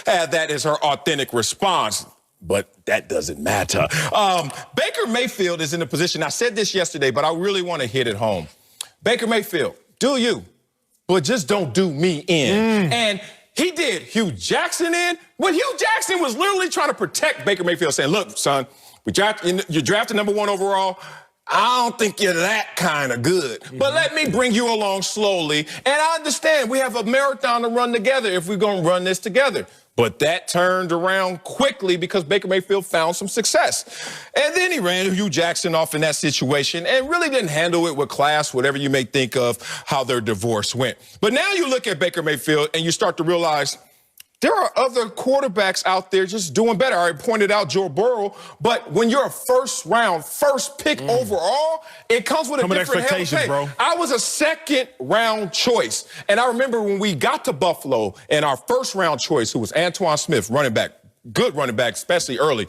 had that as her authentic response. But that doesn't matter. Baker Mayfield is in a position, I said this yesterday, but I really want to hit it home. Baker Mayfield, do you, but just don't do me in. And he did Hugh Jackson in when Hugh Jackson was literally trying to protect Baker Mayfield, saying, look, son, you're drafted #1 overall. I don't think you're that kind of good. But let me bring you along slowly. And I understand we have a marathon to run together if we're going to run this together. But that turned around quickly because Baker Mayfield found some success. And then he ran Hugh Jackson off in that situation and really didn't handle it with class, whatever you may think of how their divorce went. But now you look at Baker Mayfield and you start to realize there are other quarterbacks out there just doing better. I already pointed out Joe Burrow, but when you're a first pick overall, it comes with a different expectation, bro. I was a second-round choice, and I remember when we got to Buffalo and our first-round choice, who was Antoine Smith, running back, good running back, especially early.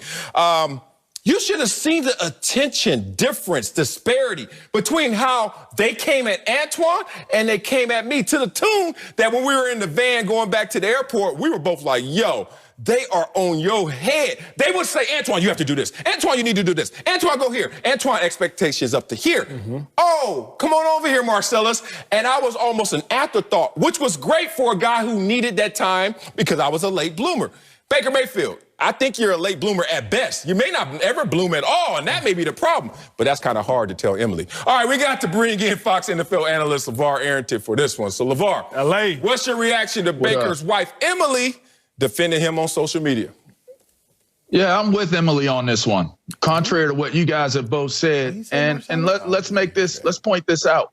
You should have seen the attention difference, disparity between how they came at Antoine and they came at me, to the tune that when we were in the van going back to the airport, we were both like, yo, they are on your head. They would say, Antoine, you have to do this. Antoine, you need to do this. Antoine, go here. Antoine, expectations up to here. Oh, come on over here, Marcellus. And I was almost an afterthought, which was great for a guy who needed that time because I was a late bloomer. Baker Mayfield, I think you're a late bloomer at best. You may not ever bloom at all, and that may be the problem. But that's kind of hard to tell Emily. All right, we got to bring in Fox NFL analyst LeVar Arrington for this one. So, LeVar, LA, what's your reaction to Baker's wife, Emily, defending him on social media? Yeah, I'm with Emily on this one. Contrary to what you guys have both said, and let's point this out.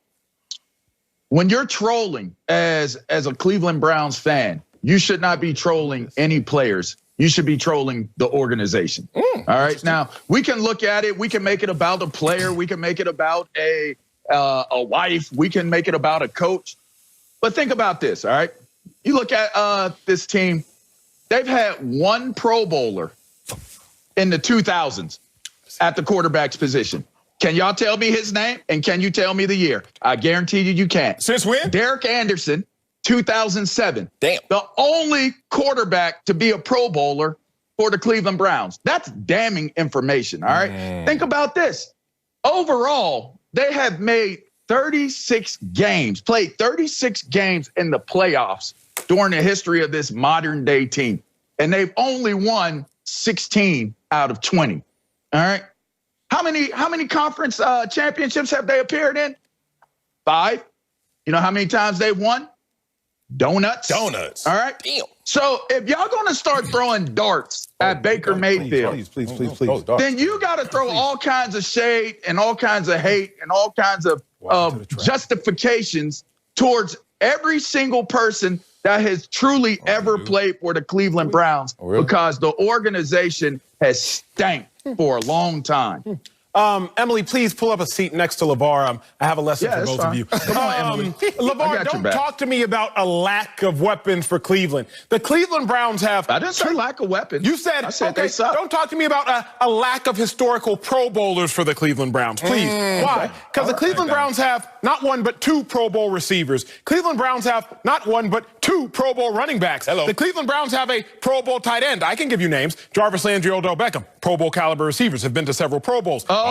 When you're trolling as a Cleveland Browns fan, you should not be trolling any players. You should be trolling the organization. All right. Now, we can look at it. We can make it about a player. We can make it about a wife. We can make it about a coach. But think about this. All right. You look at this team. They've had one Pro Bowler in the 2000s at the quarterback's position. Can y'all tell me his name? And can you tell me the year? I guarantee you can't. Since when? Derek Anderson. 2007. Damn. The only quarterback to be a Pro Bowler for the Cleveland Browns. That's damning information, all right? Think about this. Overall, they have made 36 games, played 36 games in the playoffs during the history of this modern-day team. And they've only won 16 out of 20, all right? How many conference championships have they appeared in? 5. You know how many times they've won? Donuts. All right. Damn. So if y'all going to start throwing darts at Baker Mayfield, please. then you got to throw all kinds of shade and all kinds of hate and all kinds of justifications towards every single person that has truly ever played for the Cleveland Browns, because the organization has stank for a long time. Emily, please pull up a seat next to LeVar. I have a lesson for both of you. Come on, Emily. LeVar, don't talk to me about a lack of weapons for Cleveland. The Cleveland Browns have... I didn't say lack of weapons. You said, I said okay, they suck. Don't talk to me about a lack of historical Pro Bowlers for the Cleveland Browns, please. Why? Because the Cleveland Browns have not one but 2 Pro Bowl receivers. Cleveland Browns have not one but 2 Pro Bowl running backs. The Cleveland Browns have a Pro Bowl tight end. I can give you names. Jarvis Landry, Odell Beckham. Pro Bowl caliber receivers, have been to several Pro Bowls. Wait.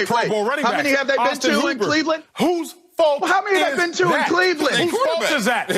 Pro Bowl running How backs. many have they been to in Cleveland? Whose fault How many have been to in Cleveland? Whose fault is that?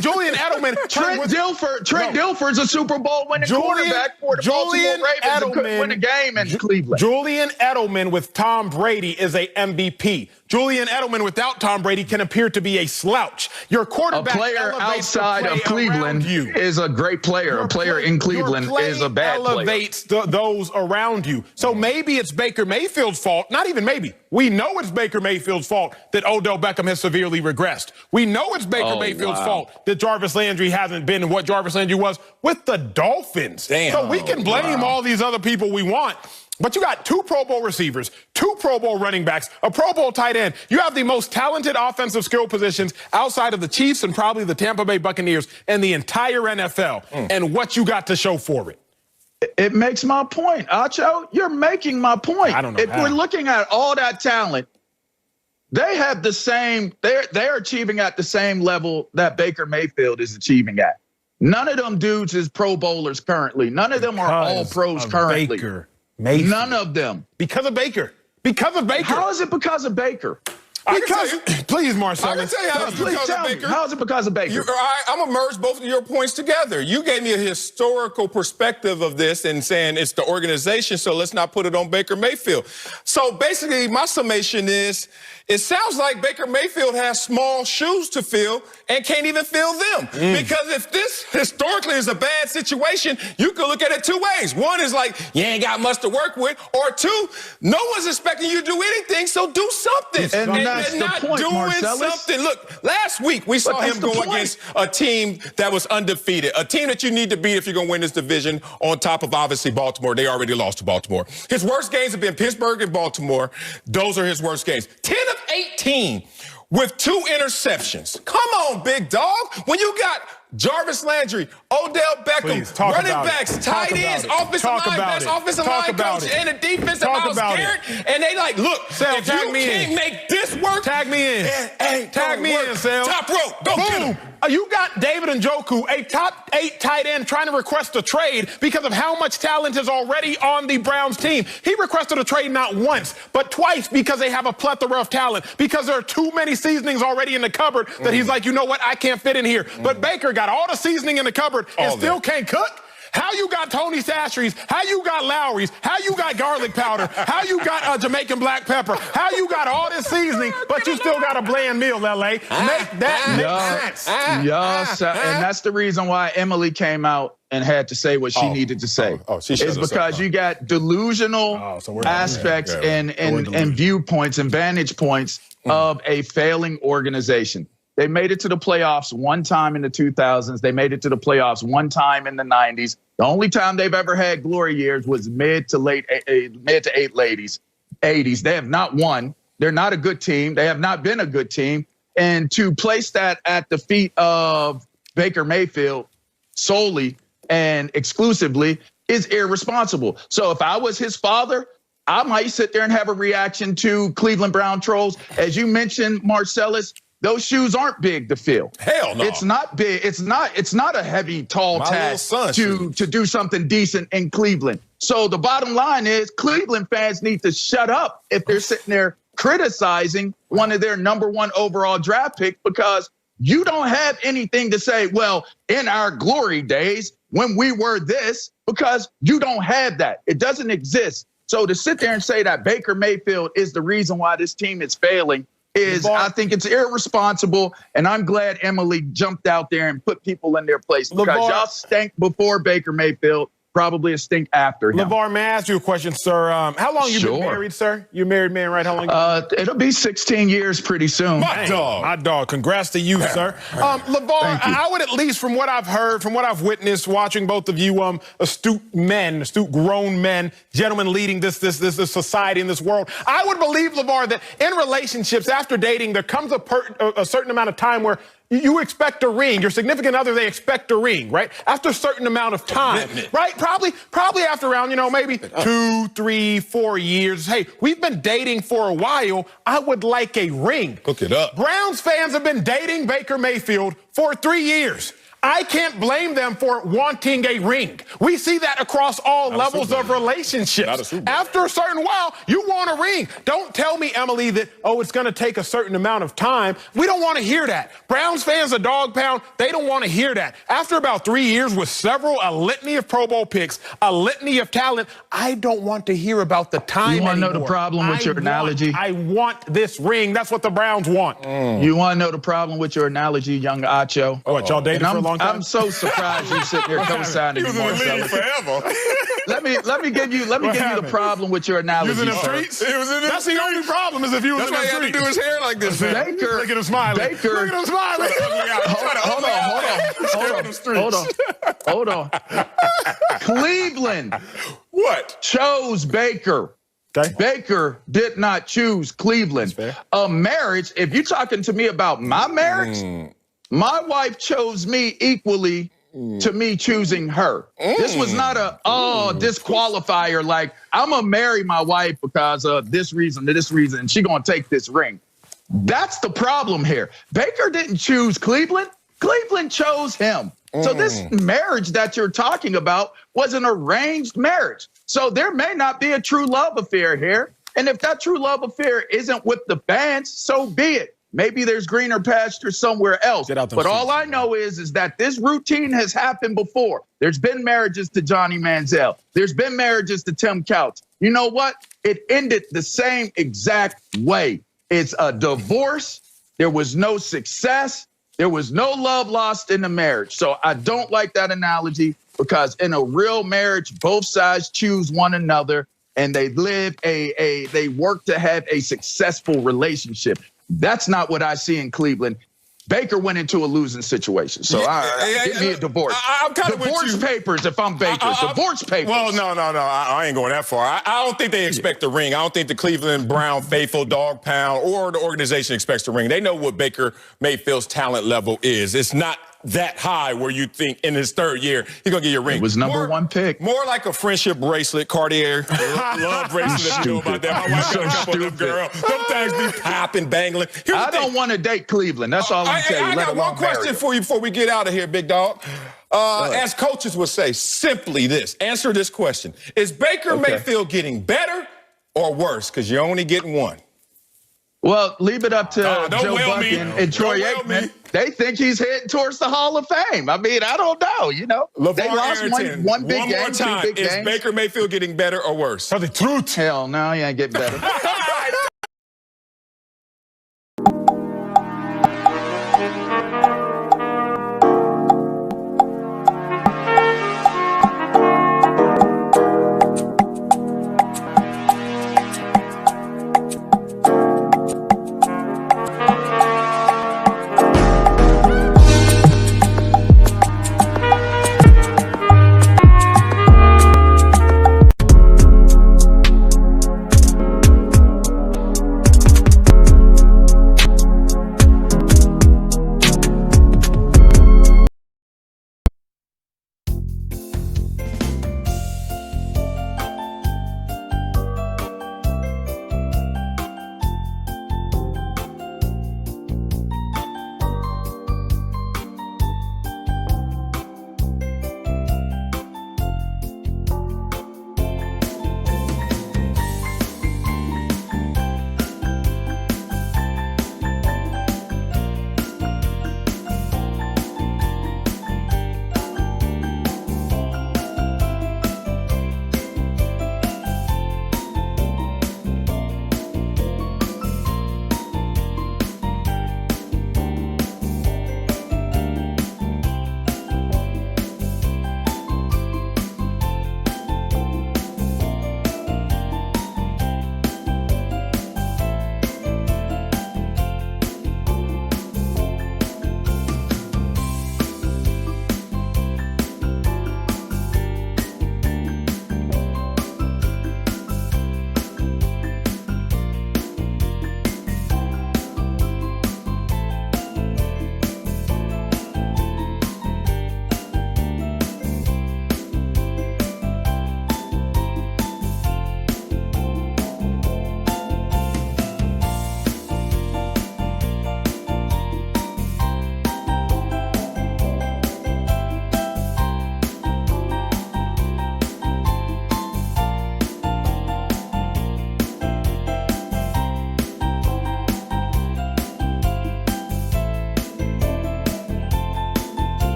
Julian Edelman. Trent Dilfer's a Super Bowl winning quarterback for the Baltimore Ravens and couldn't win a game in Cleveland. Julian Edelman with Tom Brady is a MVP. Julian Edelman without Tom Brady can appear to be a slouch. Your quarterback, a player outside of Cleveland is a great player. A player in Cleveland is a bad player. Elevates those around you. So maybe it's Baker Mayfield's fault. Not even maybe. We know it's Baker Mayfield's fault that Odell Beckham has severely regressed. We know it's Baker Mayfield's fault that Jarvis Landry hasn't been what Jarvis Landry was with the Dolphins. So we can blame all these other people we want. But you got 2 Pro Bowl receivers, 2 Pro Bowl running backs, a Pro Bowl tight end. You have the most talented offensive skill positions outside of the Chiefs and probably the Tampa Bay Buccaneers and the entire NFL. And what you got to show for it? It makes my point, Acho. You're making my point. I don't know if we're looking at all that talent, they have the same, they're achieving at the same level that Baker Mayfield is achieving at. None of them dudes is Pro Bowlers currently. None of them are all pros currently. Baker Mayfield. None of them. Because of Baker. Because of Baker. How is it because of Baker? Please, Marcel. I can tell you how it's because of Baker. How is it because of Baker? I'm going to merge both of your points together. You gave me a historical perspective of this and saying it's the organization, so let's not put it on Baker Mayfield. So basically, my summation is, it sounds like Baker Mayfield has small shoes to fill and can't even fill them. Because if this historically is a bad situation, you can look at it two ways. One is like, you ain't got much to work with. Or two, no one's expecting you to do anything, so do something. And that's the not point, doing Marcellus. something. Look, last week we saw him go against a team that was undefeated, a team that you need to beat if you're going to win this division, on top of obviously Baltimore. They already lost to Baltimore. His worst games have been Pittsburgh and Baltimore. Those are his worst games. 10 of 18 with 2 interceptions. Come on, big dog. When you got Jarvis Landry, Odell Beckham, running backs, tight ends, offensive line, best offensive line coach, and the defense about Garrett, and they like, look, if you can't make this work, tag me in. Tag me in, Sal. Top rope, go get him. You got David Njoku, a top 8 tight end, trying to request a trade because of how much talent is already on the Browns team. He requested a trade not once, but twice because they have a plethora of talent, because there are too many seasonings already in the cupboard that he's like, you know what, I can't fit in here. But Baker got all the seasoning in the cupboard and still can't cook. How you got Tony Sachery's, how you got Lowry's, how you got garlic powder, how you got Jamaican black pepper, how you got all this seasoning, but you still got a bland meal, LA. Make that make sense. Yes, and that's the reason why Emily came out and had to say what she needed to say. It's because you got delusional aspects and viewpoints and vantage points of a failing organization. They made it to the playoffs one time in the 2000s. They made it to the playoffs one time in the 90s. The only time they've ever had glory years was mid to late 80s. They have not won. They're not a good team. They have not been a good team. And to place that at the feet of Baker Mayfield solely and exclusively is irresponsible. So if I was his father, I might sit there and have a reaction to Cleveland Brown trolls. As you mentioned, Marcellus, those shoes aren't big to fill. Hell no. It's not big. It's not a heavy, tall task to do something decent in Cleveland. So the bottom line is Cleveland fans need to shut up if they're sitting there criticizing one of their #1 overall draft picks, because you don't have anything to say, well, in our glory days when we were this, because you don't have that. It doesn't exist. So to sit there and say that Baker Mayfield is the reason why this team is failing I think it's irresponsible, and I'm glad Emily jumped out there and put people in their place, because y'all stank before Baker Mayfield, probably a stink after him. LeVar, may I ask you a question, sir? How long you been married, sir? You're a married man, right? How long? It'll be 16 years pretty soon. My dog. Congrats to you, sir. LeVar, I would, at least from what I've heard, from what I've witnessed, watching both of you, astute grown men, gentlemen leading this society in this world, I would believe, LeVar, that in relationships, after dating, there comes a certain amount of time where you expect a ring. Your significant other, they expect a ring, right? After a certain amount of time, right? Probably after around, maybe 2, 3, 4 years. Hey, we've been dating for a while. I would like a ring. Hook it up. Browns fans have been dating Baker Mayfield for 3 years. I can't blame them for wanting a ring. We see that across all levels of relationships. After a certain while, you want a ring. Don't tell me, Emily, that, it's going to take a certain amount of time. We don't want to hear that. Browns fans, a dog pound, they don't want to hear that. After about 3 years with a litany of Pro Bowl picks, a litany of talent, I don't want to hear about the time anymore. You want to know the problem with your analogy? I want this ring. That's what the Browns want. You want to know the problem with your analogy, young Acho? What, y'all dated for a long time? I'm so surprised you sitting here co-signing me, Marcellus. Let me give you the problem with your analogy. He was in the streets? That's the only problem, is if he was in the streets. That's why he had to do his hair like this. Baker, look at him smiling. Look at him smiling. Hold on. Cleveland chose Baker. Okay. Baker did not choose Cleveland. A marriage, if you're talking to me about my marriage, my wife chose me equally to me choosing her. This was not a disqualifier, like I'm gonna marry my wife because of this reason, and she gonna take this ring. That's the problem here. Baker didn't choose Cleveland. Cleveland chose him. So this marriage that you're talking about was an arranged marriage. So there may not be a true love affair here. And if that true love affair isn't with the bands, so be it. Maybe there's greener pasture somewhere else. But all I know is that this routine has happened before. There's been marriages to Johnny Manziel. There's been marriages to Tim Couch. You know what? It ended the same exact way. It's a divorce. There was no success. There was no love lost in the marriage. So I don't like that analogy, because in a real marriage, both sides choose one another and they live they work to have a successful relationship. That's not what I see in Cleveland. Baker went into a losing situation. So give me a divorce. I'm kind of divorce papers if I'm Baker. Divorce papers. Well, no. I ain't going that far. I don't think they expect a ring. I don't think the Cleveland Brown faithful, dog pound, or the organization expects a ring. They know what Baker Mayfield's talent level is. It's not that high where you think in his third year he's gonna get your ring. It was number one pick. More like a friendship bracelet, Cartier love bracelet. If you know about that. My wife got a couple of them girls. Sometimes be popping, bangling. I don't want to date Cleveland. That's all I'm telling you. I got one question for you before we get out of here, big dog. As coaches would say, simply this. Answer this question. Is Baker Mayfield getting better or worse? Because you're only getting one. Well, leave it up to Joe Buck and Troy Aikman. They think he's heading towards the Hall of Fame. I mean, I don't know, you know. They lost Arrington, one big game, more time. two big games. Is Baker Mayfield getting better or worse? Tell the truth. Hell no, he ain't getting better.